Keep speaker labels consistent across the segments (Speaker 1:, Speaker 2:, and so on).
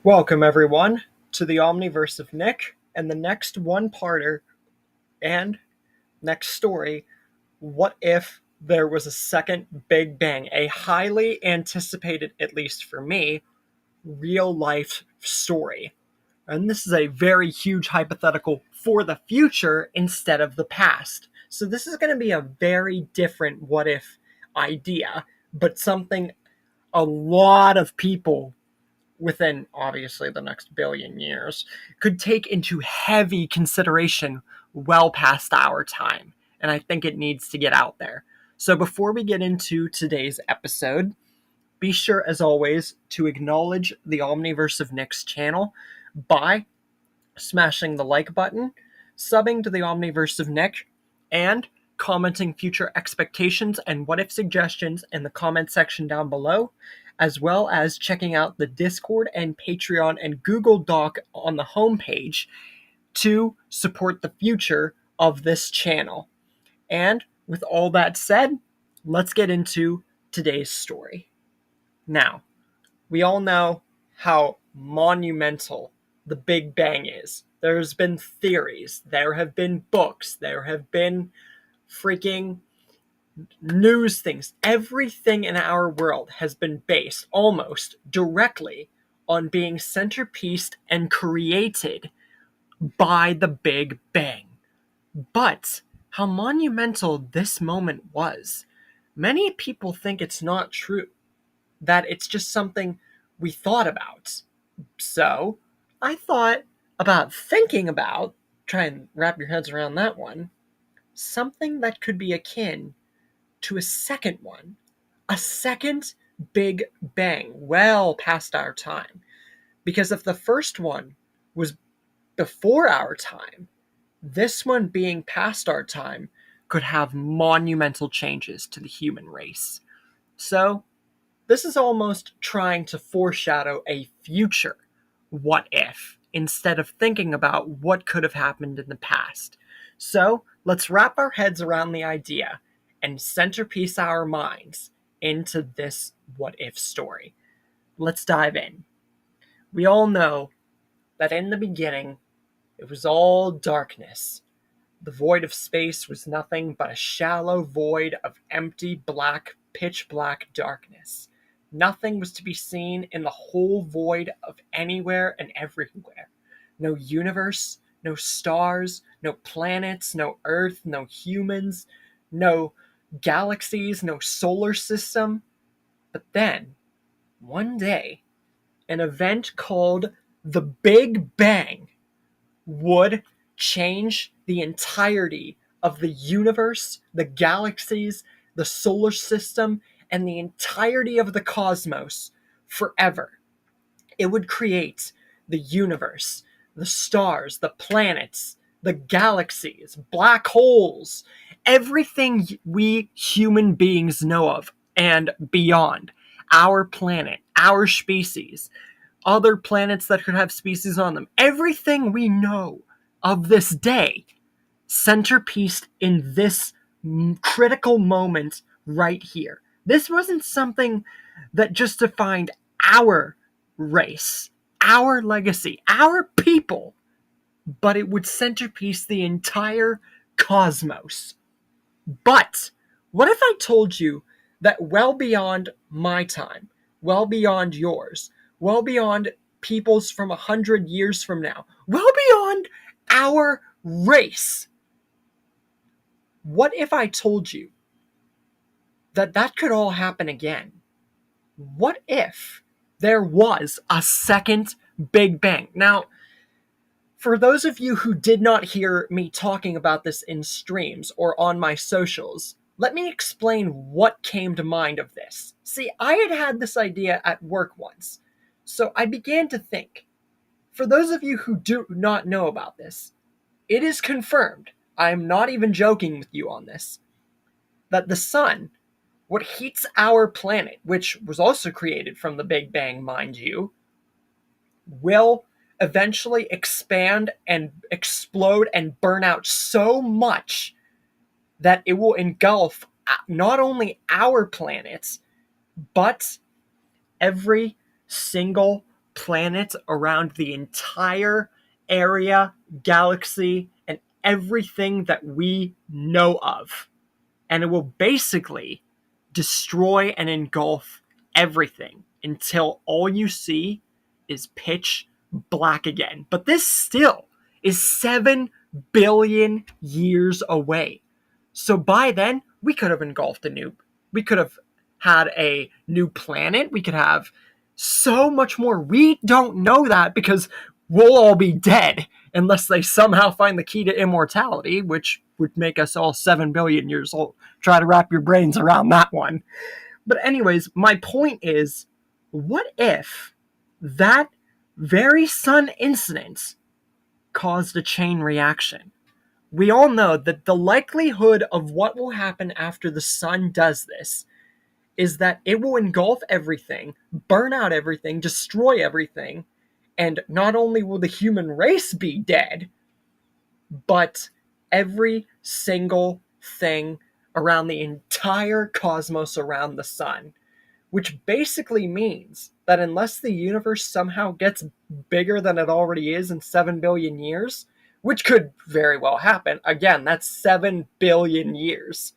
Speaker 1: Welcome, everyone, to the Omniverse of Nick and the next one-parter and next story. What if there was a second Big Bang? A highly anticipated, at least for me, real-life story. And this is a very huge hypothetical for the future instead of the past. So this is going to be a very different what-if idea, but something a lot of people within obviously the next billion years could take into heavy consideration well past our time. And I think it needs to get out there. So before we get into today's episode, be sure as always to acknowledge the Omniverse of Nick's channel by smashing the like button, subbing to the Omniverse of Nick, and commenting future expectations and what if suggestions in the comment section down below, as well as checking out the Discord and Patreon and Google Doc on the homepage to support the future of this channel. And with all that said, let's get into today's story. Now, we all know how monumental the Big Bang is. There's been theories, there have been books, there have been freaking news things. Everything in our world has been based almost directly on being centerpieced and created by the Big Bang. But how monumental this moment was, many people think it's not true, that it's just something we thought about. So I thought about thinking about, try and wrap your heads around that one, something that could be akin to a second one, a second Big Bang, well past our time. Because if the first one was before our time, this one being past our time could have monumental changes to the human race. So, this is almost trying to foreshadow a future what if, instead of thinking about what could have happened in the past. So, let's wrap our heads around the idea and centerpiece our minds into this what if story. Let's dive in. We all know that in the beginning, it was all darkness. The void of space was nothing but a shallow void of empty, black, pitch black darkness. Nothing was to be seen in the whole void of anywhere and everywhere. No universe, no stars, no planets, no Earth, no humans, no galaxies, no solar system. But then, one day, an event called the Big Bang would change the entirety of the universe, the galaxies, the solar system, and the entirety of the cosmos forever. It would create the universe, the stars, the planets, the galaxies, black holes, everything we human beings know of and beyond. Our planet, our species, other planets that could have species on them. Everything we know of this day centerpieced in this critical moment right here. This wasn't something that just defined our race, our legacy, our people, but it would centerpiece the entire cosmos. But what if I told you that well beyond my time, well beyond yours, well beyond people's from 100 years from now, well beyond our race, what if I told you that that could all happen again? What if there was a second Big Bang? Now, for those of you who did not hear me talking about this in streams or on my socials, let me explain what came to mind of this. See, I had this idea at work once, so I began to think. For those of you who do not know about this, it is confirmed, I am not even joking with you on this, that the sun, what heats our planet, which was also created from the Big Bang, mind you, will eventually expand and explode and burn out so much that it will engulf not only our planets, but every single planets around the entire area, galaxy, and everything that we know of. And it will basically destroy and engulf everything until all you see is pitch black again. But this still is 7 billion years away. So by then, we could have engulfed we could have had a new planet. We could have so much more. We don't know that because we'll all be dead unless they somehow find the key to immortality, which would make us all 7 billion years old. Try to wrap your brains around that one. But anyways, my point is, what if that very sun incident caused a chain reaction? We all know that the likelihood of what will happen after the sun does this is that it will engulf everything, burn out everything, destroy everything, and not only will the human race be dead, but every single thing around the entire cosmos around the sun. Which basically means that unless the universe somehow gets bigger than it already is in 7 billion years, which could very well happen, again, that's 7 billion years,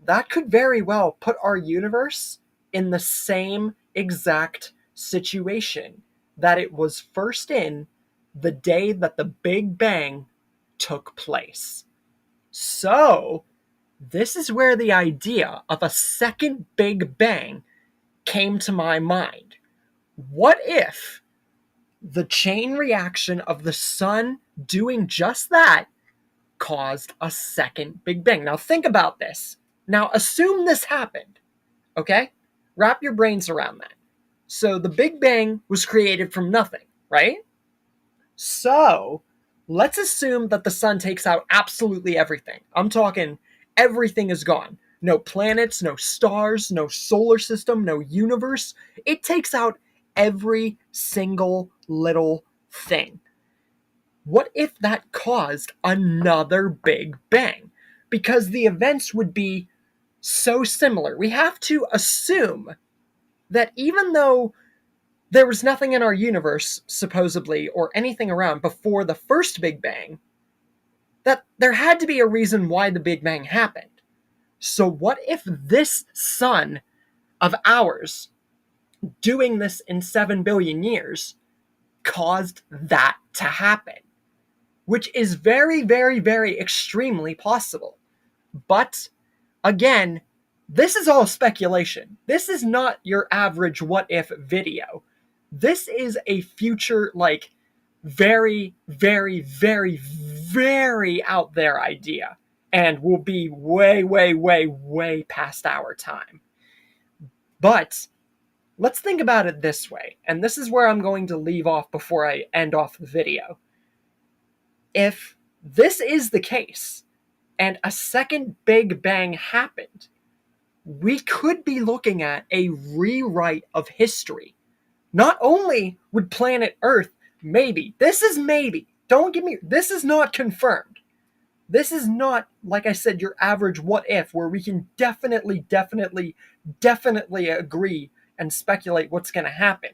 Speaker 1: that could very well put our universe in the same exact situation that it was first in the day that the Big Bang took place. So, this is where the idea of a second Big Bang came to my mind. What if the chain reaction of the sun doing just that caused a second Big Bang? Now think about this. Now assume this happened, okay? Wrap your brains around that. So the Big Bang was created from nothing, right? So let's assume that the sun takes out absolutely everything. I'm talking everything is gone. No planets, no stars, no solar system, no universe. It takes out every single little thing. What if that caused another Big Bang? Because the events would be so similar. We have to assume that even though there was nothing in our universe, supposedly, or anything around before the first Big Bang, that there had to be a reason why the Big Bang happened. So what if this sun of ours, doing this in 7 billion years, caused that to happen? Which is very, very, very extremely possible. But, again, this is all speculation. This is not your average what if video. This is a future, like, very, very, very, very out there idea. And will be way, way, way, way past our time. But let's think about it this way. And this is where I'm going to leave off before I end off the video. If this is the case, and a second Big Bang happened, we could be looking at a rewrite of history. Not only would planet Earth, maybe, this is maybe, don't get me, this is not confirmed. This is not, like I said, your average what if, where we can definitely agree and speculate what's going to happen.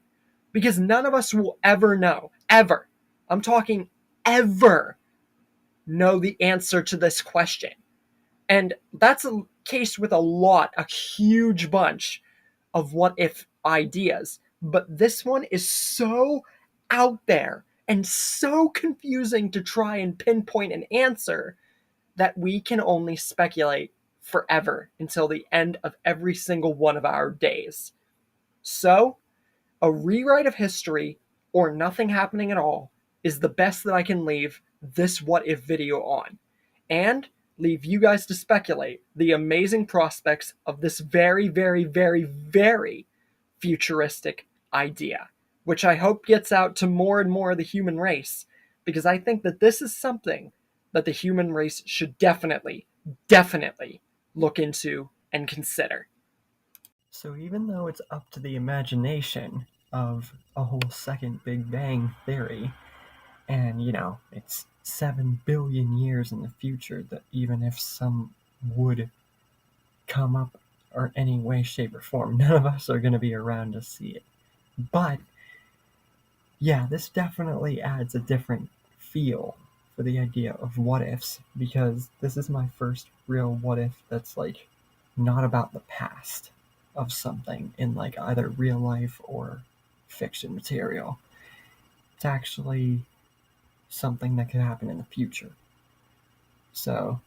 Speaker 1: Because none of us will ever know, ever. I'm talking ever know the answer to this question. And that's a case with a huge bunch of what if ideas. But this one is so out there and so confusing to try and pinpoint an answer that we can only speculate forever until the end of every single one of our days. So, a rewrite of history or nothing happening at all is the best that I can leave this what if video on, and leave you guys to speculate the amazing prospects of this very, very, very, very futuristic idea, which I hope gets out to more and more of the human race, because I think that this is something that the human race should definitely look into and consider. So even though it's up to the imagination of a whole second Big Bang theory, and, it's 7 billion years in the future, that even if some would come up or any way, shape, or form, none of us are going to be around to see it. But Yeah, this definitely adds a different feel for the idea of what ifs, because this is my first real what if that's like not about the past of something in like either real life or fiction material. It's actually something that could happen in the future. So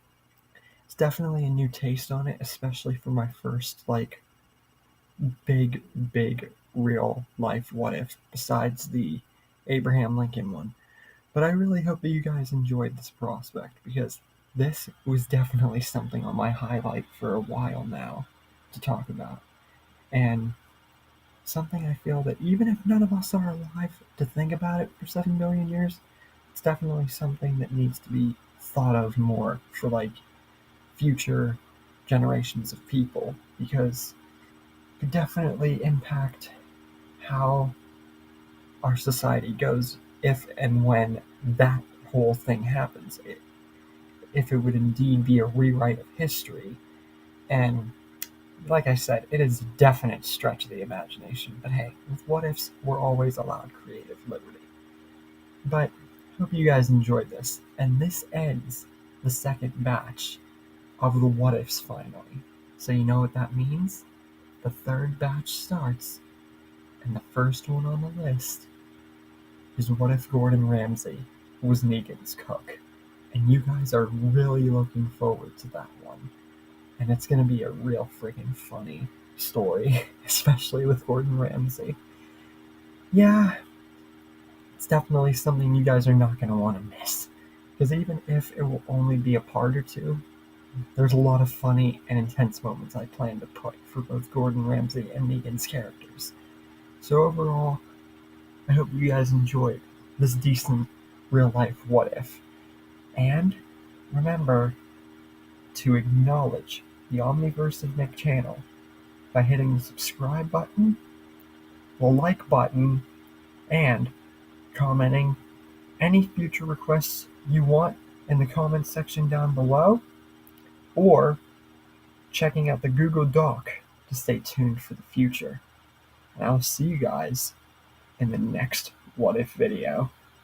Speaker 1: it's definitely a new taste on it, especially for my first like big real life what if besides the Abraham Lincoln one. But I really hope that you guys enjoyed this prospect, because this was definitely something on my highlight for a while now to talk about. And something I feel that even if none of us are alive to think about it for 7 billion years, it's definitely something that needs to be thought of more for like future generations of people, because it could definitely impact how our society goes if and when that whole thing happens. If it would indeed be a rewrite of history. And like I said, it is a definite stretch of the imagination. But hey, with what ifs, we're always allowed creative liberty. But hope you guys enjoyed this. And this ends the second batch of the what ifs finally. So you know what that means? The third batch starts, and the first one on the list is what if Gordon Ramsay was Negan's cook. And you guys are really looking forward to that one. And it's going to be a real freaking funny story, especially with Gordon Ramsay. Yeah, it's definitely something you guys are not going to want to miss. Because even if it will only be a part or two, there's a lot of funny and intense moments I plan to put for both Gordon Ramsay and Negan's characters. So overall, I hope you guys enjoyed this decent real life what if. And remember to acknowledge the Omniverse of Nick channel by hitting the subscribe button, the like button, and commenting any future requests you want in the comments section down below, or checking out the Google Doc to stay tuned for the future. And I'll see you guys in the next What If video.